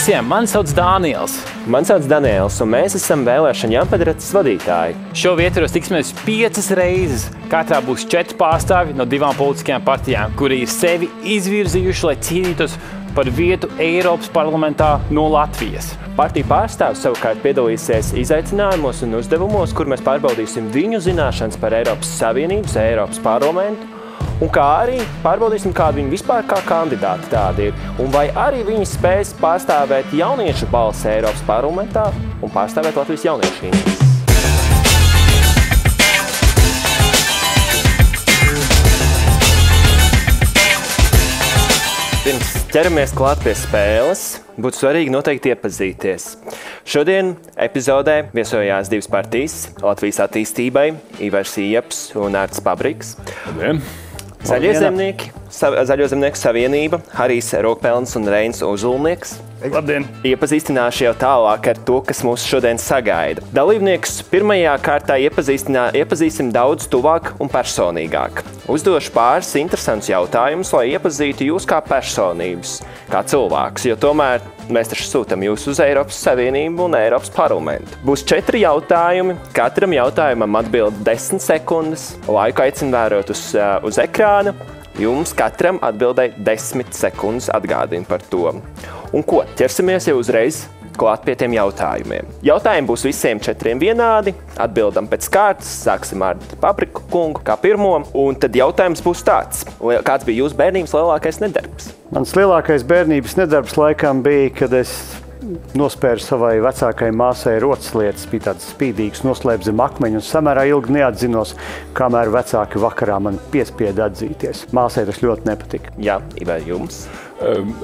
visiem! Mani sauc Dāniels. Mani sauc Daniels, un mēs esam vēlēšana jāpadratas vadītāji. Šo ietvaros tiksimies 5 reizes. Katrā būs 4 pārstāvi no 2 politiskajām partijām, kuri ir sevi izvirzījuši, lai cīnītos par vietu Eiropas parlamentā no Latvijas. Partiju pārstāvs savukārt piedalīsies izaicinājumos un uzdevumos, kur mēs pārbaudīsim viņu zināšanas par Eiropas Savienības, Eiropas parlamentu, un kā arī pārbaudīsim, kādi viņi vispār kā kandidāti tādi ir, un vai arī viņi spēs pārstāvēt jauniešu balsi Eiropas parlamentā un pārstāvēt Latvijas jauniešu intereses. Pirms ķeramies klāt pie spēles, būtu svarīgi noteikti iepazīties. Šodien epizodē viesojās 2 partijas – Latvijas attīstībai, Ivars Ieps un Ārts Pabriks. Zaļo zemnieku savienība, Harijs Rokpelns un Reinis Uzulnieks. Labdien! Iepazīstināšu jau tālāk ar to, kas mūs šodien sagaida. Dalībniekus pirmajā kārtā iepazīsim daudz tuvāk un personīgāk. Uzdošu pāris interesantus jautājumus, lai iepazītu jūs kā personības, kā cilvēks, jo tomēr mēs taču sūtam jūs uz Eiropas Savienību un Eiropas parlamentu. Būs 4 jautājumi, katram jautājumam atbild 10 sekundes, laiku aicinu vērot uz ekrāna. Jums katram atbildēja 10 sekundes atgādina par to. Un ko? Ķersimies jau uzreiz klāt pie tiem jautājumiem. Jautājumi būs visiem 4 vienādi, atbildam pēc kārtas, sāksim ar Pabriku kungu kā pirmo, un tad jautājums būs tāds. Kāds bija jūsu bērnības lielākais nedarbs? Mans lielākais bērnības nedarbs laikam bija, kad es nospēru savai vecākajai māsai rotaslietas, bija tāds spīdīgs, noslēpts zem akmeņa un samērā ilgi neatzinos, kamēr vecāki vakarā man piespieda atzīties. Māsai tas ļoti nepatika. Jā, Ivar, jums?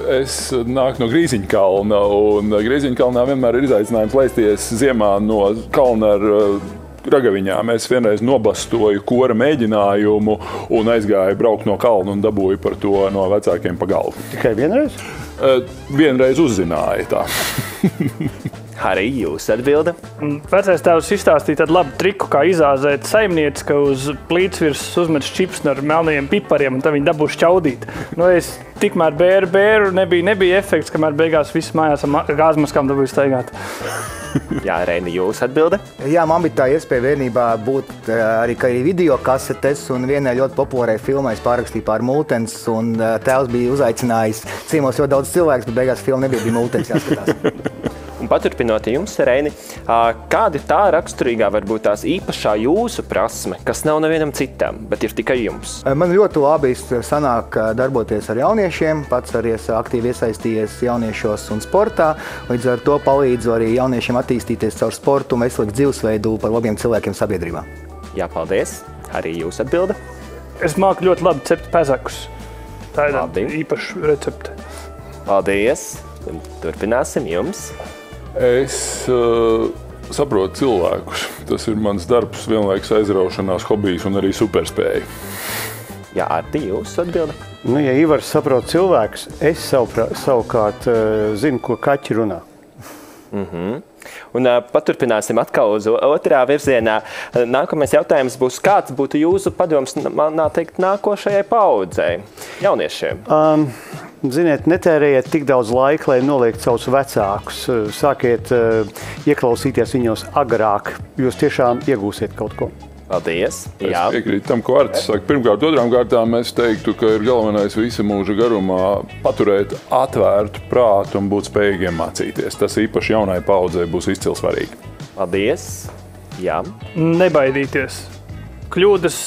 Es nāku no Grīziņkalna, un Grīziņkalnā vienmēr ir izaicinājums laisties ziemā no kalna ar ragaviņām. Es vienreiz nobastoju kora mēģinājumu un aizgāju braukt no kalna un dabūju par to no vecākiem pa galvu. Tikai vienreiz? Vienreiz uzzināja tā. Arī jūs atbilda? Vecais tēvs izstāstīja tādu labu triku, kā izāzēt saimnieci, ka uz plīts virsmas uzmet šķipsni ar melnajiem pipariem, un tad viņi dabū šķaudīt. Es tikmēr bēru, nebija efekts, kamēr beigās viss mājās ar gāzmaskām dabūju staigāt. Jā, Reini, jūs atbilda? Jā, man bija tā iespēja bērnībā būt arī video kasetes, un vienai ļoti populārai filmai es pārrakstīju pār Multens, un tēvs bija uzaicinājis ciemos ļoti daudz cilvēks, bet beigās filma nebija Multens jāskatās. Un paturpinot jums, Reini, kāda ir tā raksturīgā, varbūt tās īpašā jūsu prasme, kas nav nevienam citam, bet ir tikai jums? Man ļoti labi sanāk darboties ar jauniešiem, pats arī aktīvi iesaistījies jauniešos un sportā, līdz ar to palīdzu arī jauniešiem attīstīties caur sportu un veselīgu dzīvesveidu par labiem cilvēkiem sabiedrībā. Jā, paldies. Arī jūs atbilda? Es māku ļoti labi cept pezakus. Tā ir īpaša recepte. Paldies. Turpināsim jums. Es saprotu cilvēkus. Tas ir mans darbs, vienlaikus aizraušanās, hobijs un arī superspēja. Jā, Arti, jūs atbilda? Ja Ivars saprot cilvēkus, es savukārt zinu, ko kaķi runā. Un paturpināsim atkal uz otrā virzienā. Nākamais jautājums būs, kāds būtu jūsu padoms, nākošajai paaudzei, jauniešiem? Ziniet, netērējiet tik daudz laika, lai noliektu savus vecākus. Sākiet ieklausīties viņos agrāk, jūs tiešām iegūsiet kaut ko. Paldies. Es piekrītu tam, ko Artis saka. Pirmkārt, otrām kārtām es teiktu, ka ir galvenais visa mūža garumā paturēt atvērtu prātu un būt spējīgiem mācīties. Tas īpaši jaunai paaudzei būs izcili svarīgi. Paldies. Jā. Nebaidīties. Kļūdas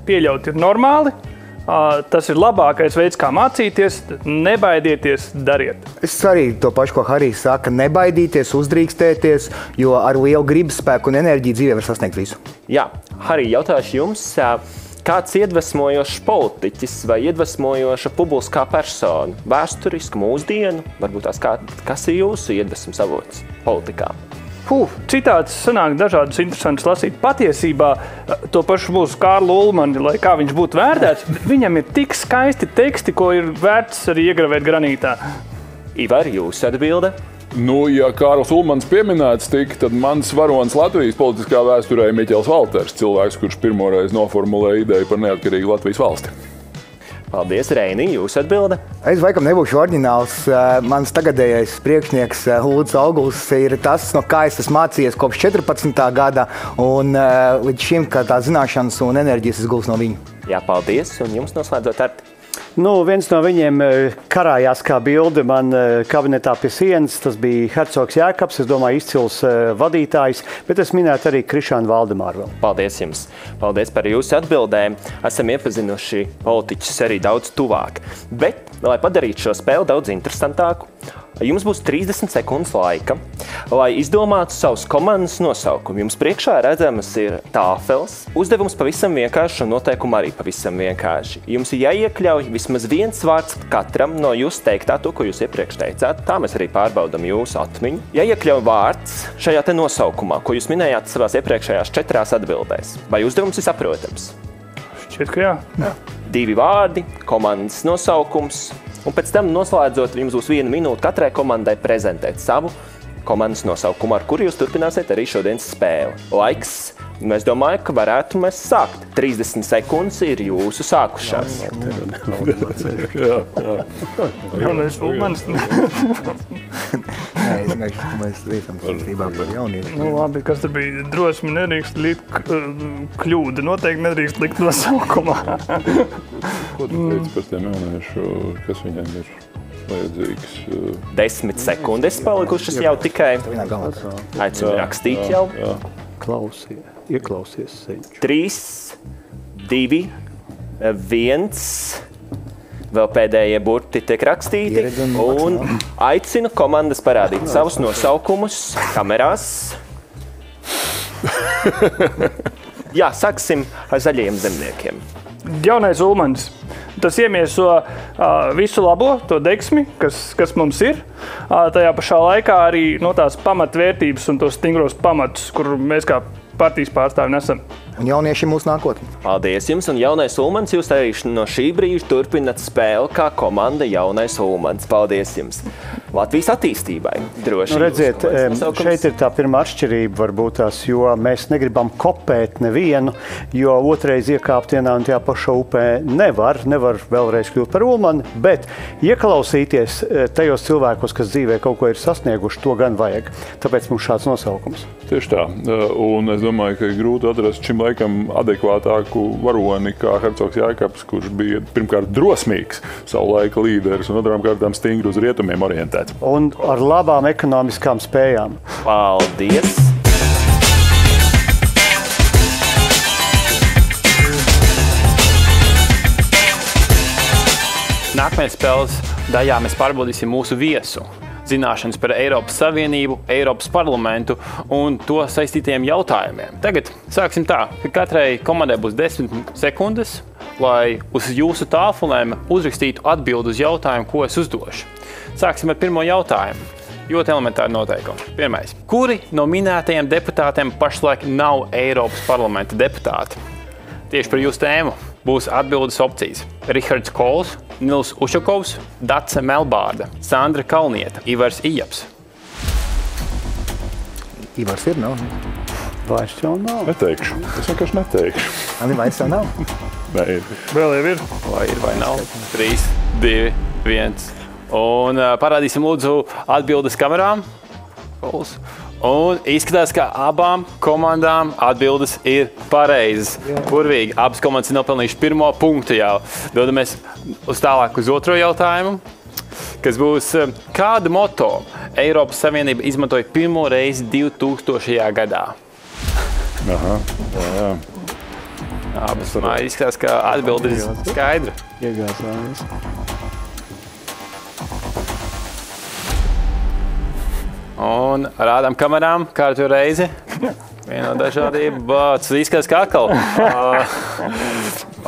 pieļaut ir normāli. Tas ir labākais veids, kā mācīties. Nebaidieties, dariet. Es arī to pašu, ko Harijs saka, nebaidīties, uzdrīkstēties, jo ar lielu gribas spēku un enerģiju dzīvē var sasniegt visu. Jā, Harij, jautāšu jums, kāds iedvesmojošs politiķis vai iedvesmojoša publiskā persona, vēsturiski, mūsdienu, varbūt tās kas ir jūsu iedvesmas avots politikā? Citāts sanāk dažādus interesantus lasīt. Patiesībā to pašu mūsu Kārlu Ulmani, lai kā viņš būtu vērtēts, viņam ir tik skaisti teksti, ko ir vērts arī iegravēt granītā. Ivar, jūs atbilda? Ja Kārls Ulmans pieminēts tika, tad mans varonis Latvijas politiskā vēsturē ir Miķels Valters, cilvēks, kurš pirmoreiz noformulēja ideju par neatkarīgu Latvijas valsti. Paldies, Reini, jūsu atbilde. Es laikam nebūšu oriģināls. Mans tagadējais priekšnieks Ulris Auguls ir tas, no kā es esmu mācījies kopš 14. gada, un līdz šim, kā tā zināšanas un enerģijas es gūstu no viņa. Jā, paldies, un jums noslēdzot Arti. Viens no viņiem karājās kā bilde man kabinetā pie sienas. Tas bija Hercogs Jēkabs, es domāju, izcils vadītājs, bet es minētu arī Krišānu Valdemāru vēl. Paldies jums! Paldies par jūsu atbildēm. Esam iepazinuši politiķus arī daudz tuvāk. Bet, lai padarītu šo spēli daudz interesantāku, jums būs 30 sekundes laika, lai izdomātu savus komandas nosaukumu. Jums priekšā redzamas ir tāfeles. Uzdevums pavisam vienkārši un noteikumi arī pavisam vienkārši. Jums ir jāiekļauj vismaz viens vārds katram no jūsu teiktā, to, ko jūs iepriekš teicāt. Tā mēs arī pārbaudam jūsu atmiņu. Jāiekļauj vārds šajā te nosaukumā, ko jūs minējāt savās iepriekšējās 4 atbildēs. Vai uzdevums ir saprotams? Šķiet, ka jā. 2 vārdi, komandas nosaukums. Un pēc tam, noslēdzot, jums būs 1 minūte katrai komandai prezentēt savu komandas nosaukumu, ar kuru jūs turpināsiet arī šodienas spēli. Laiks, es domāju, ka varētu mēs sākt. 30 sekundes ir jūsu sākušās. Jaunais Ulmans. Nē, es vienkārši, ka mēs liekam saistībā par jauniešiem. Nu, labi, kas tur bija drosmi, nedrīkst likt kļūda. Noteikti nedrīkst likt nosaukumā. Ko tu teici par tiem jauniešu, kas viņiem ir vajadzīgs? 10 sekundes palikušas jau tikai. Aicinu rakstīt jau. Ieklausies seņķu. 3, 2, 1. Vēl pēdējie burti tiek rakstīti. Un aicinu komandas parādīt savus nosaukumus kamerās. Jā, sāksim ar zaļajiem zemniekiem. Jaunais Ulmans. Tas iemieso visu labo, to deksmi, kas mums ir. Tajā pašā laikā arī no tās pamatvērtības un tos stingros pamatus, kur mēs kā partijas pārstāvi nesam. Un jaunieši mūsu nākotne. Paldies jums, un jaunais Ulmans, jūs arī no šī brīža turpināt spēli kā komanda jaunais Ulmans. Paldies jums! Latvijas attīstībai droši. Redziet, šeit ir tā pirmā atšķirība varbūt tās, jo mēs negribam kopēt nevienu, jo otrais iekāpt vienā un tajā pašā upē nevar vēlreiz kļūt par Ulmani, bet ieklausīties tajos cilvēkos, kas dzīvē kaut ko ir sasnieguši, to gan vajag. Tāpēc mums šāds nosaukums. Tieši tā. Un es domāju, ka ir grūti atrast šim laikam adekvātāku varoni kā Hercogs Jēkabs, kurš bija pirmkārt drosmīgs savu laika līderis un otrām kārtām stingri uz rietumiem orientēts. Un ar labām ekonomiskām spējām. Paldies! Nākamajā spēles daļā mēs pārbaudīsim mūsu viesu. Zināšanas par Eiropas Savienību, Eiropas parlamentu un to saistītajiem jautājumiem. Tagad sāksim tā, ka katrai komandai būs 10 sekundes, lai uz jūsu tāfelēm uzrakstītu atbildi uz jautājumu, ko es uzdošu. Sāksim ar pirmo jautājumu. Ļoti elementāri noteikumi. Pirmais. Kuri no minētajiem deputātiem pašlaik nav Eiropas parlamenta deputāti? Tieši par jūsu tēmu būs atbildes opcijas. Rihards Kols, Nils Ušakovs, Dace Melbārda, Sandra Kalnieta, Ivars Ijaps. Ivars ir, nav? Vairs jau nav. Neteikšu. Es vienkārši neteikšu. Ani vairs jau nav? Nē, ir. Vēl jau ir. Vai ir vai nav? 3, 2, 1. Un parādīsim lūdzu atbildes kamerām. Kols. Un izskatās, ka abām komandām atbildes ir pareizas. Burvīgi. Abas komandas ir nopelnījuši pirmo punktu jau. Dodamies tālāk uz otro jautājumu, kas būs, kādu moto Eiropas Savienība izmantoja pirmo reizi 2000. gadā? Aha, jā. Abas izskatās, ka atbilde ir skaidra. Iegāzāmies. Un rādām kamerām kārtu reizi. Viena no dažādiem, bet izskatās, ka atkal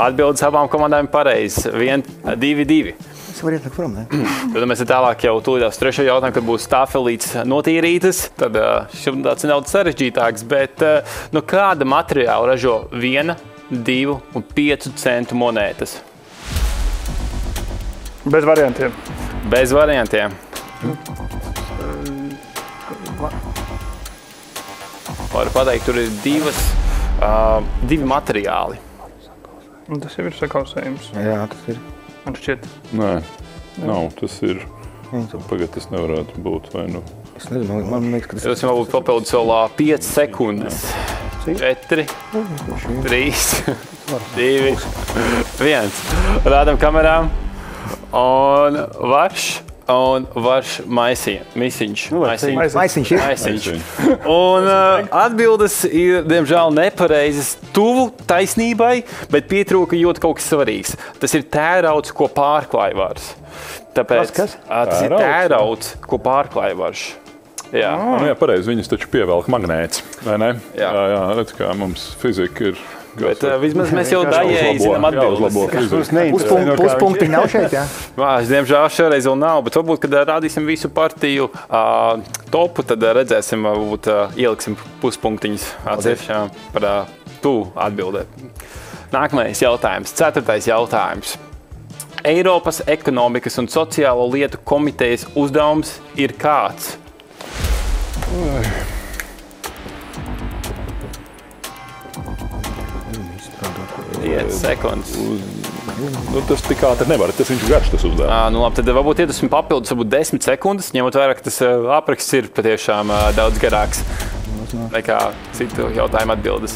atbildes abām komandām pareizes. 1, 2, 2. Es varu iet prom, ne? Tad mēs tālāk jau tūlīt trešo jautājumu, kad būs tāfelītes notīrītas. Tad šim tāds nedaudz sarežģītāks, bet kāda materiāla ražo 1, 2 un 5 centu monētas? Bez variantiem. Bez variantiem. Varu pateikt, tur ir divi materiāli. Un tas jau ir sakausējums. Jā, tas ir. man šķiet. Nē, nav. Tas ir. Pagad, tas nevarētu būt. Vai nu? Es nezinu, man liekas, ka tas Jūs varbūt papildus vēl 5 sekundes. 4, 3, 2, 1. Rādam kamerām. Un varš misiņš. maisiņš ir. Maisiņš. Un atbildes ir, diemžēl, nepareizas, tuvu taisnībai, bet pietrūka ļoti kaut kas svarīgs. Tas ir tērauds, ko pārklāj vars. Tāpēc Kas? tas ir tērauds, ko pārklāj vars. Jā. Nu, jā, pareizi. Viņas taču pievelk magnēts, vai ne? Jā. Jā, redz, kā mums fizika ir. Bet vismaz mēs jau daļēji zinām atbildes. Puspunkti nav šeit, jā? Diemžēl šoreiz vēl nav, bet varbūt, kad rādīsim visu partiju topu, tad redzēsim, varbūt ieliksim puspunktiņus atsevišķā par tuvu atbildē. Nākamais jautājums, 4. jautājums. Eiropas ekonomikas un sociālo lietu komitejas uzdevums ir kāds? 5 sekundes. Nu, tas tik ātri nevar. Tas viņš garš tas uzdevums. Nu, labi, tad varbūt iedosim papildus, varbūt 10 sekundes, ņemot vērā, ka tas apraksts ir patiešām daudz garāks nekā citu jautājumu atbildes.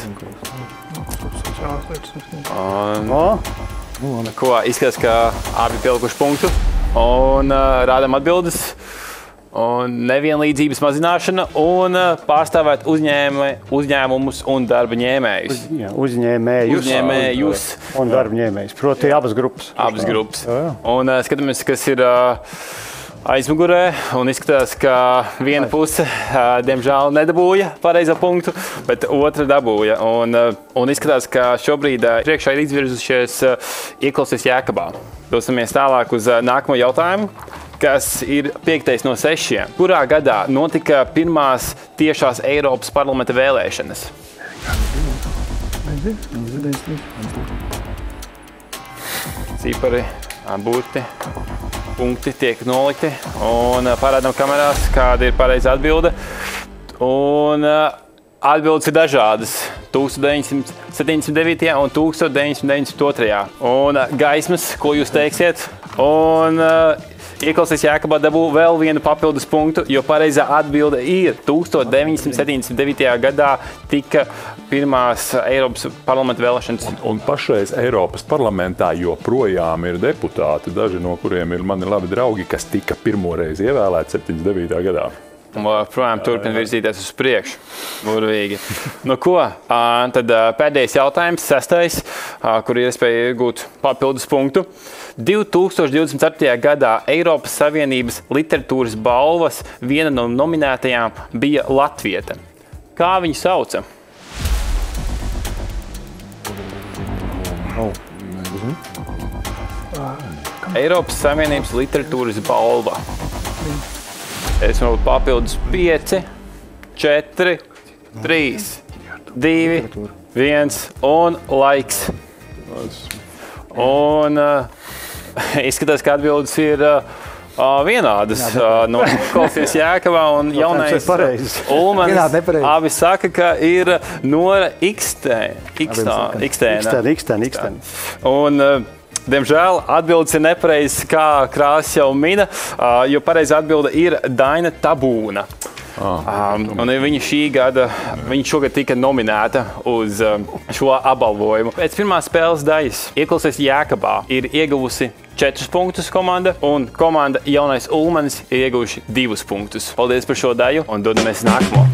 Ko izskatās, ka abi pielikuši punktu un rādam atbildes. Un nevienlīdzības mazināšana un pārstāvēt uzņēmumus un darba ņēmējus. Uzņēmējus un darba ņēmējus. Proti abas grupas. Abas grupas. Un skatāmies, kas ir aizmugurē. Un izskatās, ka viena puse, diemžēl, nedabūja pareizo punktu, bet otra dabūja. Un izskatās, ka šobrīd priekšā ir izvirzušies Ieklausies Jēkabā. Dosimies tālāk uz nākamo jautājumu, kas ir 5. no 6. Kurā gadā notika pirmās tiešās Eiropas parlamenta vēlēšanas? Cipari, burti, punkti tiek nolikti un parādām kamerās, kāda ir pareizā atbilde. Un atbildes ir dažādas. 1979. un 1992. Un gaismas, ko jūs teiksiet? Un Ieklausies Jēkabā dabū vēl vienu papildus punktu, jo pareizā atbilde ir 1979. gadā tika pirmās Eiropas parlamenta vēlēšanas. Un pašreiz Eiropas parlamentā joprojām ir deputāti, daži no kuriem ir mani labi draugi, kas tika pirmoreiz ievēlēti 79. gadā. Un projām turpina virzīties uz priekšu. Burvīgi. Nu ko, tad pēdējais jautājums, 6. Kur ir iespēja iegūt papildus punktu. 2024. gadā Eiropas Savienības literatūras balvas viena no nominētajām bija latviete. Kā viņu sauca? Eiropas Savienības literatūras balva. Es varu papildus 5, 4, 3, 2, 1 un laiks. Un izskatās, ka atbildes ir vienādas. No Ieklausies Jēkabā un jaunais Ulmanis. Abi saka, ka ir Nora Ikstēna. Un diemžēl atbildes ir nepareizas, kā Krāsas jau mina, jo pareizā atbilde ir Daina Tabūna. Un viņa šogad tika nominēta uz šo apbalvojumu. Pēc pirmās spēles daļas Ieklausies Jēkabā ir ieguvusi 4 punktus komanda, un komanda jaunais Ulmanis ir ieguvuši 2 punktus. Paldies par šo daļu un dodamies nākamo.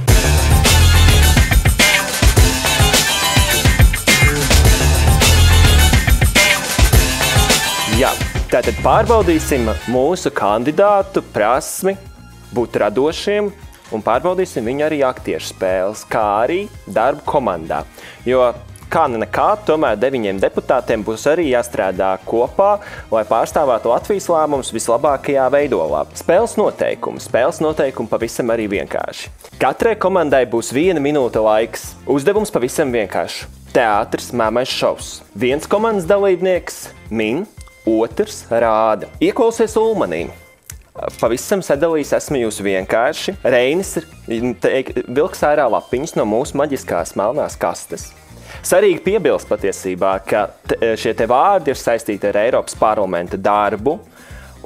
Jā, tātad pārbaudīsim mūsu kandidātu prasmi būt radošiem un pārbaudīsim viņu arī aktiešu spēles, kā arī darbu komandā. Jo kā nekā, tomēr 9 deputātiem būs arī jāstrādā kopā, lai pārstāvētu Latvijas lēmumus vislabākajā veidolā. Spēles noteikumi pavisam arī vienkārši. Katrai komandai būs 1 minūte laiks. Uzdevums pavisam vienkārši. Teātris, mēmais šovs. Viens komandas dalībnieks min, otrs rāda. Ieklausies Ulmanī. Pavisam sadalījis esmu jūs vienkārši. Reinis vilks ārā lapiņas no mūsu maģiskās melnās kastes. Svarīgi piebilst patiesībā, ka šie te vārdi ir saistīti ar Eiropas parlamenta darbu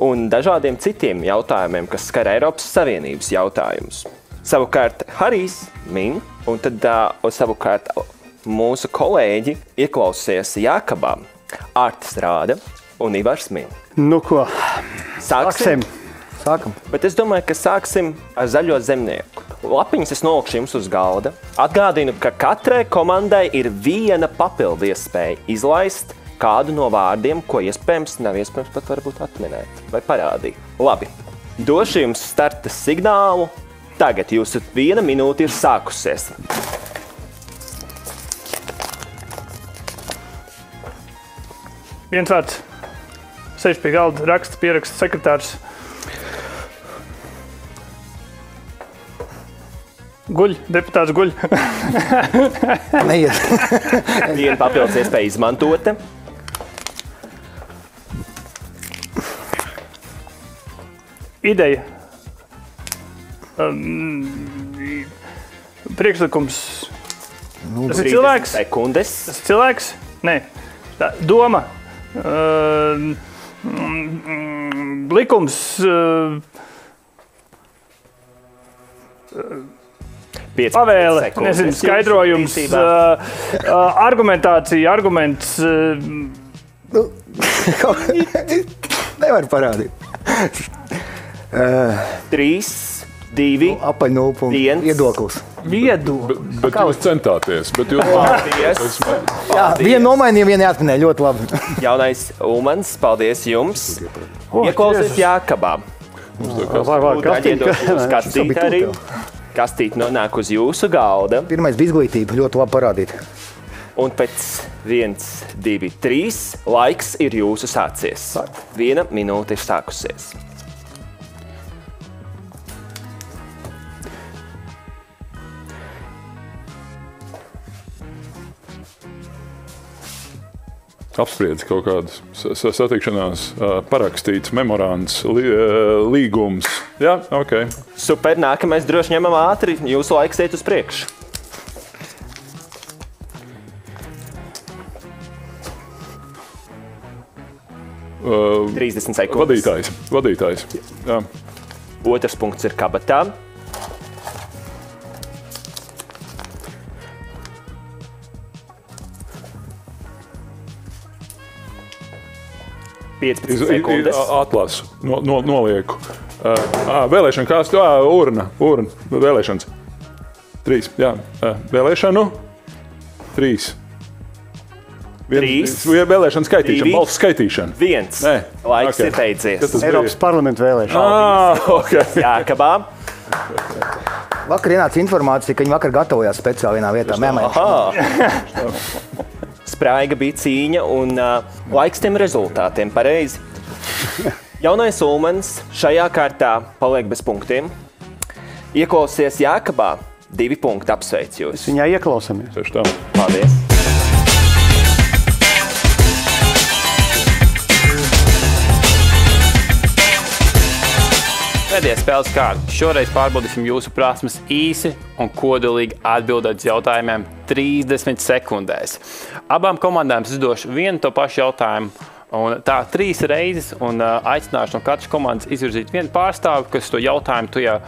un dažādiem citiem jautājumiem, kas skar Eiropas Savienības jautājumus. Savukārt Harijs min, un tad savukārt mūsu kolēģi ieklausīsies Jākabā, Artis rāda un Ivars min. Nu ko, Sāksim. Sākam. Bet es domāju, ka sāksim ar zaļo zemnieku. Lapiņas es nolikšu jums uz galda. Atgādinu, ka katrai komandai ir viena papildu iespēja izlaist kādu no vārdiem, ko iespējams nav iespējams pat varbūt atminēt vai parādīt. Labi, došu jums starta signālu. Tagad jūsu 1 minūte ir sākusies. Viens vārds. Sēž pie galda, raksta, pieraksta sekretārs. Guļ, deputāts guļ. Neiet. Viena papildus iespēja izmantota. Ideja. Priekšlikums. Tas ir cilvēks? Sekundes. Tas ir cilvēks? Nē. Tā, doma. Likums. Pavēle. Nezinu, skaidrojums. Argumentācija, arguments. Nevar parādīt. 3, 2, Apaļ 0. 1. Viedoklis. Viedoklis. Bet jūs centāties. Bet jūs... Paldies. Jā, vienu nomainīju, vienu neatminēju. Ļoti labi. Jaunais Ulmans, paldies jums. Ieklausies Jākabā. Kastīte arī. Kastīte nonāk uz jūsu galda. Pirmais bija izglītība. Ļoti labi parādīt. Un pēc 1, 2, 3 laiks ir jūsu sācies. 1 minūte ir sākusies. Apspriedis kaut kādas satikšanās, parakstīts memorands, līgums. Jā, ok. Super, nākamais droši ņemam ātri. Jūsu laiks iet uz priekšu. Uh, 30 sekundes. Vadītājs. Jā. Otrs punkts ir kabatā. Atlasu, nolieku. Vēlēšana kāstu, urna, vēlēšanas. 3, jā. Vēlēšanu 3. 3. Vēlēšana skaitīšana, balsu skaitīšana. 1. Laiks ir beidzies. Eiropas parlamenta vēlēšana. Okay. Jākabā. Vakar ienāca informācija, ka viņi vakar gatavojās speciāli vienā vietā. Spraiga bija cīņa un laiks tiem rezultātiem pareizi. Jaunais Ulmans šajā kārtā paliek bez punktiem. Ieklausies Jākabā, 2 punkti, apsveic jūs. Viņā ieklausamies. Tieši tā. Paldies. Pēdējā spēles kārta. Šoreiz pārbaudīsim jūsu prasmes īsi un kodolīgi atbildēt uz jautājumiem 30 sekundēs. Abām komandām es došu vienu to pašu jautājumu. Un tā 3 reizes un aicināšu no katras komandas izvirzīt vienu pārstāvi, kas to jautājumu tajā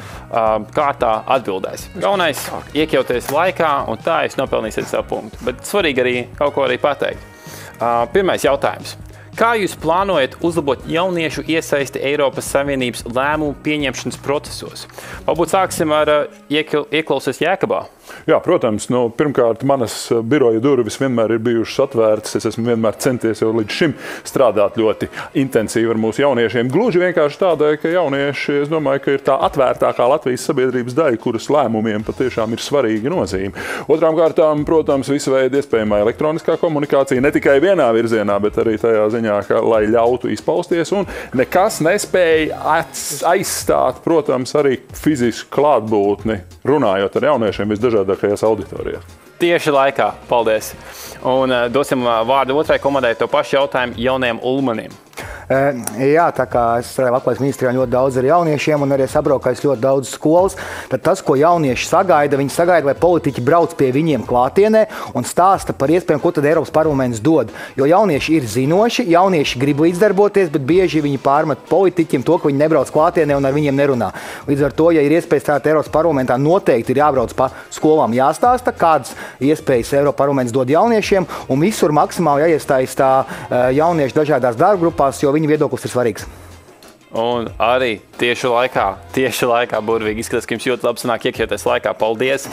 kārtā atbildēs. Galvenais iekļauties laikā un tā jūs nopelnīsiet savu punktu. Bet svarīgi arī kaut ko arī pateikt. Pirmais jautājums. Kā jūs plānojat uzlabot jauniešu iesaisti Eiropas Savienības lēmumu pieņemšanas procesos? Varbūt sāksim ar ieklausies Jākabā. Jā, protams, pirmkārt, manas biroja durvis vienmēr ir bijušas atvērtas. Es esmu vienmēr centies jau līdz šim strādāt ļoti intensīvi ar mūsu jauniešiem. Gluži vienkārši tādēļ, ka jaunieši, es domāju, ka ir tā atvērtākā Latvijas sabiedrības daļa, kuras lēmumiem patiešām ir svarīga nozīme. Otrām kārtām, protams, visu veidu iespējamā elektroniskā komunikācija, ne tikai vienā virzienā, bet arī tajā ziņā, lai ļautu izpausties. Un nekas nespēja aizstāt, protams, arī fizisku klātbūtni, runājot ar jauniešiem visdažādākajās auditorijās. Tieši laikā. Paldies. Un dosim vārdu otrai komandai to pašu jautājumu jaunajam Ulmanim. Jā, tā kā es strādāju Labklājības ministrijā ļoti daudz ar jauniešiem un arī sabraukājis ļoti daudz skolas, tad tas, ko jaunieši sagaida, viņi sagaida, lai politiķi brauc pie viņiem klātienē un stāsta par iespējām, ko tad Eiropas parlaments dod. Jo jaunieši ir zinoši, jaunieši grib līdzdarboties, bet bieži viņi pārmet politiķiem to, ka viņi nebrauc klātienē un ar viņiem nerunā. Līdz ar to, ja ir iespējas strādāt Eiropas parlamentā, noteikti ir jābrauc pa skolām, jāstāsta, kādas iespējas Eiropas parlaments dod jauniešiem, un visur maksimāli jāiestājas jaunieši dažādās darbgrupās, jo viņa viedoklis ir svarīgs. Un arī tieši laikā burvīgi izskatās, ka jums ļoti labi sanāk iekļauties laikā. Paldies!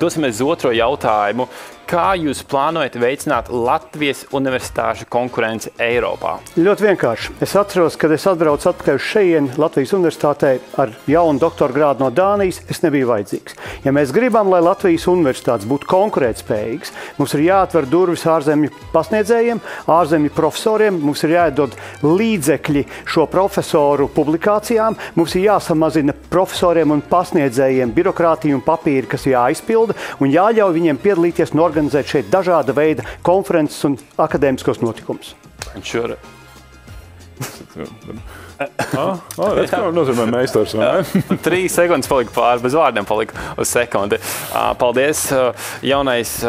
Dosimies uz otro jautājumu. Kā jūs plānojat veicināt Latvijas universitāšu konkurenci Eiropā? Ļoti vienkārši. Es atceros, kad es atbraucu atpakaļ uz šejieni Latvijas universitātē ar jaunu doktora grādu no Dānijas, es nebiju vajadzīgs. Ja mēs gribam, lai Latvijas universitātes būtu konkurētspējīgas, mums ir jāatver durvis ārzemju pasniedzējiem, ārzemju profesoriem, mums ir jāiedod līdzekļi šo profesoru publikācijām, mums ir jāsamazina profesoriem un pasniedzējiem birokrātiju un papīri, kas jāizpilda, un jāļauj viņiem piedalīties un organizēt šeit dažāda veida konferences un akadēmiskos notikumus. Tas nozīmē meistars, vai ne? 3 sekundes palika pāri, bez vārdiem palika uz sekundi. Paldies, jaunais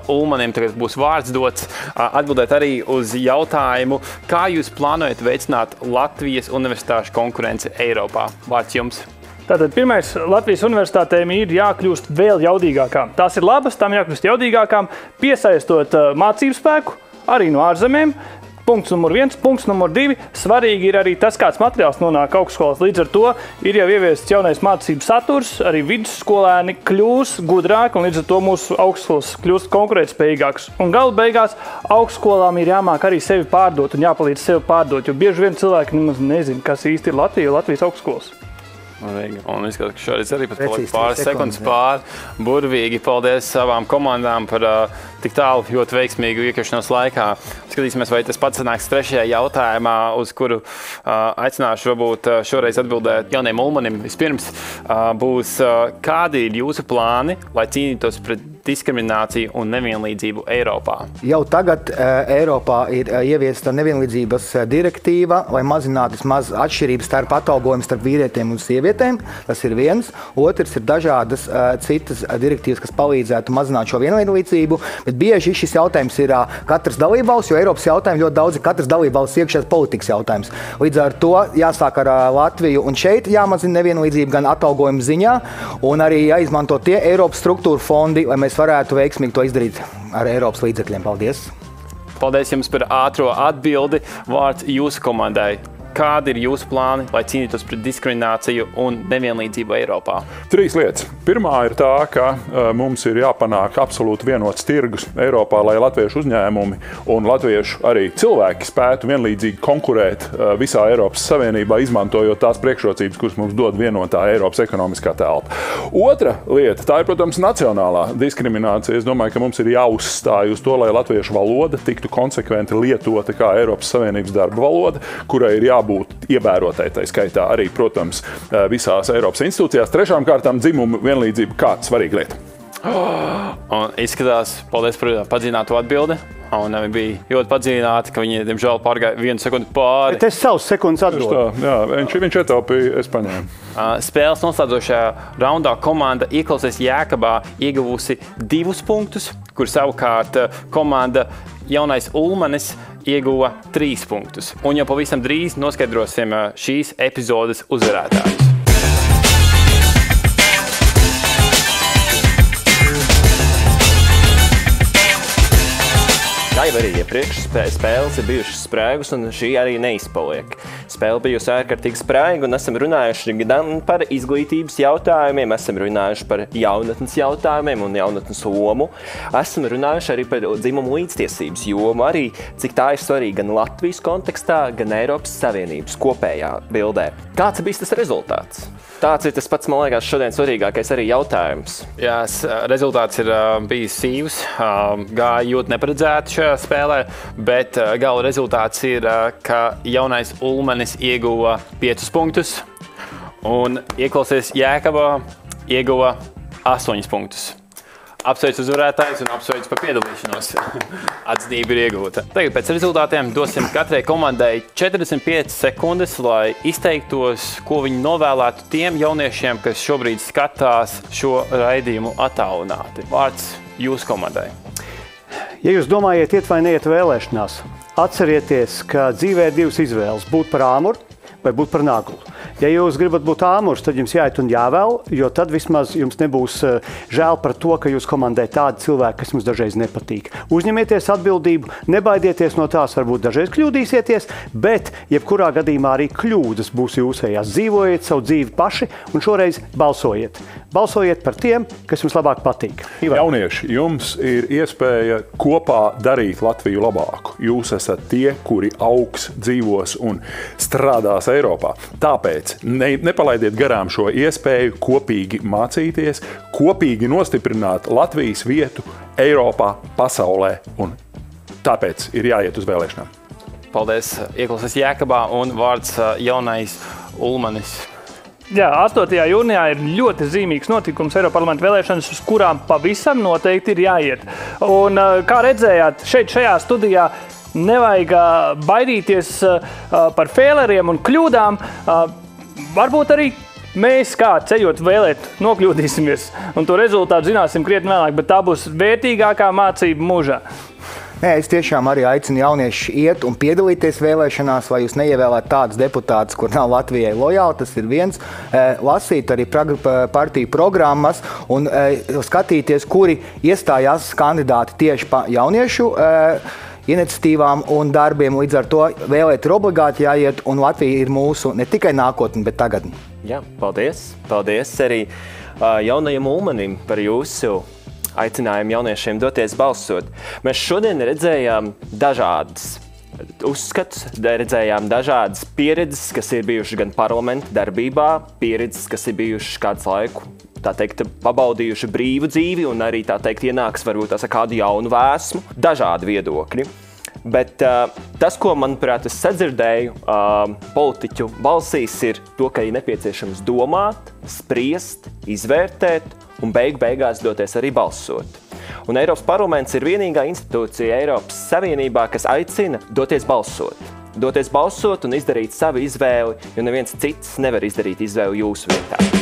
Ulmanim tagad būs vārds dots. Atbildēt arī uz jautājumu, kā jūs plānojat veicināt Latvijas universitāšu konkurenci Eiropā? Vārds jums. Tātad pirmais, Latvijas universitātēm ir jākļūst vēl jaudīgākām. Tās ir labas, tām jākļūst jaudīgākām, piesaistot mācību spēku arī no ārzemēm. Punkts numur 1. Punkts numur 2. Svarīgi ir arī tas, kāds materiāls nonāk augstskolās. Līdz ar to ir jau ieviests jaunais mācību saturs, arī vidusskolēni kļūs gudrāki un līdz ar to mūsu augstskolas kļūst konkurētspējīgāks. Un gala beigās augstskolām ir jāmāk arī sevi pārdot un jāpalīdz sevi pārdot, jo bieži vien cilvēki nemaz nezin, kas īsti ir Latvijas augstskolas. Un izskatās, ka šoreiz arī pat pāris sekundes pāri. Burvīgi paldies savām komandām par tik tālu ļoti veiksmīgu iekļaušanos laikā. Skatīsimies, vai tas pats sanāks trešajā jautājumā, uz kuru aicināšu varbūt šoreiz atbildēt jauniem Ulmanim. Vispirms būs, kādi ir jūsu plāni, lai cīnītos pret diskrimināciju un nevienlīdzību Eiropā? Jau tagad Eiropā ir ieviesta nevienlīdzības direktīva, lai mazinātu vismaz atšķirības starp atalgojumu starp vīrietiem un sievietēm. Tas ir viens. Otrs ir dažādas citas direktīvas, kas palīdzētu mazināt šo vienlīdzību. Bet bieži šis jautājums ir katras dalībvalsts, jo Eiropas jautājumi ļoti daudz ir katras dalībvalsts iekšējās politikas jautājums. Līdz ar to jāsāk ar Latviju un šeit jāmazina nevienlīdzība gan atalgojuma ziņā, un arī jāizmanto tie Eiropas struktūra fondi, lai mēs varētu veiksmīgi to izdarīt ar Eiropas līdzekļiem. Paldies! Paldies jums par ātro atbildi. Vārds jūsu komandai. Kādi ir jūsu plāni, lai cīnītos pret diskrimināciju un nevienlīdzību Eiropā? 3 lietas. Pirmā ir tā, ka mums ir jāpanāk absolūti vienots tirgus Eiropā, lai latviešu uzņēmumi un latviešu arī cilvēki spētu vienlīdzīgi konkurēt visā Eiropas Savienībā, izmantojot tās priekšrocības, kuras mums dod vienotā Eiropas ekonomiskā telpa. Otra lieta, tā ir, protams, nacionālā diskriminācija. Es domāju, ka mums ir jāuzstāj uz to, lai latviešu valoda tiktu konsekventi lietota kā Eiropas Savienības darba valoda, kurai ir jābūt ievērotai, tā skaitā arī, protams, visās Eiropas institūcijās. Trešām kārtām dzimumu vienlīdzība kā svarīga lieta. Un izskatās, paldies par padziļinātu atbildi. Un viņi bija ļoti padziļināti, ka viņi, diemžēl, pārgāja 1 sekundi pāri. Bet es savus sekundes atdodu. Jā, viņš ietaupīja, es paņēmu. Spēles noslēdzošajā raundā komanda Ieklausies Jēkabā ieguvusi 2 punktus, kur savukārt komanda Jaunais Ulmanis ieguva 3 punktus. Un jau pavisam drīz noskaidrosim šīs epizodes uzvarētājus. Kā jau arī iepriekš, spēles ir bijušas spraigas, un šī arī neizpaliek. Spēle bijusi ārkārtīgi spraiga, un esam runājuši gan par izglītības jautājumiem, esam runājuši par jaunatnes jautājumiem un jaunatnes lomu. Esam runājuši arī par dzimumu līdztiesības jomu, arī cik tā ir svarīga gan Latvijas kontekstā, gan Eiropas Savienības kopējā bildē. Kāds ir bijis tas rezultāts? Tāds ir tas pats, man liekas, šodien svarīgākais arī jautājums. Jā, rezultāts ir bijis sīvs, gāja ļoti neparedzēti šajā spēlē, bet gala rezultāts ir, ka Jaunais Ulmanis ieguva 5 punktus un Ieklausies Jēkabā ieguva 8 punktus. Apsveicu uzvarētājus un apsveicu par piedalīšanos. Atzinība ir iegūta. Tagad pēc rezultātiem dosim katrai komandai 45 sekundes, lai izteiktos, ko viņi novēlētu tiem jauniešiem, kas šobrīd skatās šo raidījumu attālināti. Vārds jūsu komandai. Ja jūs domājat, iet vai neiet vēlēšanās, atcerieties, ka dzīvē ir divas izvēles – būt par āmuru vai būt par naglu. Ja jūs gribat būt āmurs, tad jums jāiet un jāvēl, jo tad vismaz jums nebūs žēl par to, ka jūs komandē tādi cilvēki, kas jums dažreiz nepatīk. Uzņemieties atbildību, nebaidieties no tās, varbūt dažreiz kļūdīsieties, bet jebkurā gadījumā arī kļūdas būs jūsējās. Dzīvojiet savu dzīvi paši un šoreiz balsojiet. Balsojiet par tiem, kas jums labāk patīk. Ivar. Jaunieši, jums ir iespēja kopā darīt Latviju labāku. Jūs esat tie, kuri augs, dzīvos un strādās Eiropā. Tāpēc nepalaidiet garām šo iespēju kopīgi mācīties, kopīgi nostiprināt Latvijas vietu Eiropā, pasaulē, un tāpēc ir jāiet uz vēlēšanām. Paldies, ieklausās Jēkabā un vārds jaunais Ulmanis. Jā, 8. jūnijā ir ļoti zīmīgs notikums Eiroparlamenta vēlēšanas, uz kurām pavisam noteikti ir jāiet. Un, kā redzējāt, šajā studijā nevajag baidīties par fēleriem un kļūdām. Varbūt arī mēs, kā ceļot vēlēt, nokļūdīsimies, un to rezultātu zināsim krietni vēlāk, bet tā būs vērtīgākā mācība mūžā. Nē, es tiešām arī aicinu jauniešus iet un piedalīties vēlēšanās, lai jūs neievēlētu tādus deputātus, kur nav Latvijai lojāli. Tas ir viens. Lasīt arī partiju programmas un skatīties, kuri iestājās kandidāti tieši pa jauniešu iniciatīvām un darbiem. Līdz ar to vēlēt ir obligāti jāiet, un Latvija ir mūsu ne tikai nākotne, bet tagadne. Jā, paldies. Paldies arī jaunajam Ulmanim par jūsu aicinājumu jauniešiem doties balsot. Mēs šodien redzējām dažādas uzskatus, redzējām dažādas pieredzes, kas ir bijušas gan parlamenta darbībā, pieredzes, kas ir bijušas kādu laiku, tā teikt, pabaudījuši brīvu dzīvi un arī, tā teikt, ienāks varbūt kādu jaunu vēsmu, dažādi viedokļi. Bet tas, ko, manuprāt, es sadzirdēju politiķu balsīs, ir to, ka ir nepieciešams domāt, spriest, izvērtēt un beigās doties arī balsot. Un Eiropas parlaments ir vienīgā institūcija Eiropas Savienībā, kas aicina doties balsot. Doties balsot un izdarīt savu izvēli, jo neviens cits nevar izdarīt izvēli jūsu vietā.